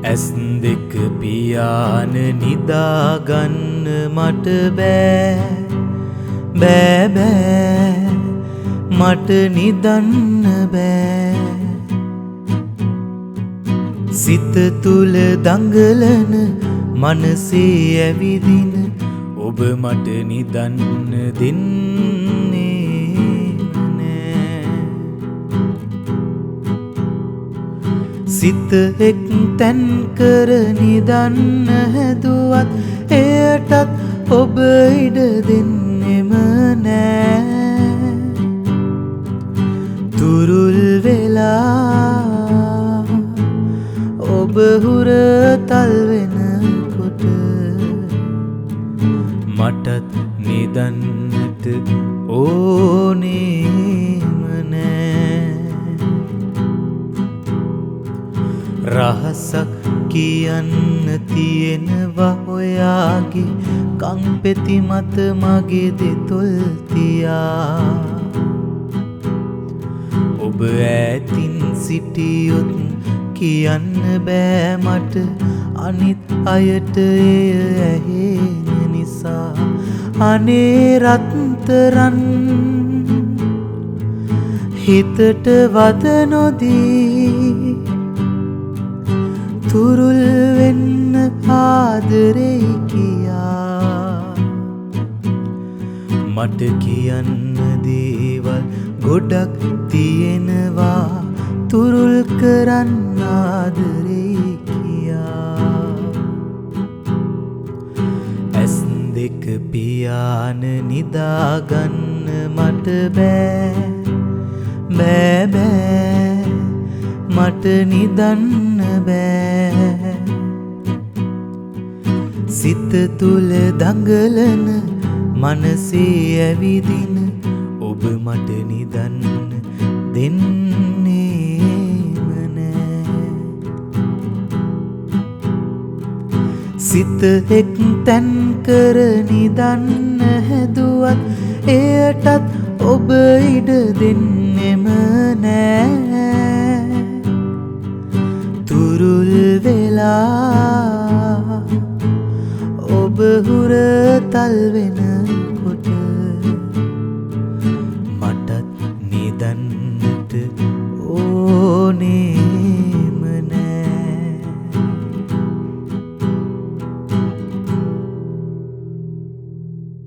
ඇස් දෙක පියාන නිදාගන්න මට බෑ මට නිදන්න බෑ. සිත තුල දඟලන මනසේ ඇවිදින ඔබ මට නිදන්න දෙන්නේ නෑ. සිත එක් තැන් කර නිදන්න හැදුවත් එයටත් ඔබ ඉඩ දෙන්නෙම නෑ. තුරුල් වෙලා ඔබ හුරතල් වෙනකොට මටත් නිදන්නට ඕනෙම නෑ. රහසක් කියන්න තියෙනවා ඔයාගේ කන් පෙති මත මගේ දෙතොල් තියා. ඔබ ඈතින් සිටියොත් කියන්න බෑ මට අනිත් අයට එය ඇහෙන නිසා. අනේ රත්තරන් හිතට වද නොදී තුරුල් වෙන්න ආදරෙයි කියා. මට කියන්න දේවල් ගොඩක් තියෙනවා තුරුල් කරන්න ආදරෙයි කියා. ඇස් දෙක පියාන නිදාගන්න මට බෑ මට නිදන්න බෑ. සිත තුල දඟලන මනසේ ඇවිදින ඔබ මට නිදන්න දෙන්නේම නෑ. සිත එක් තැන් කර නිදන්න හැදුවත් එයටත් ඔබ ඉඩ දෙන්නෙම නෑ. තුරුල් වෙලා ඔබ හුරතල් වෙන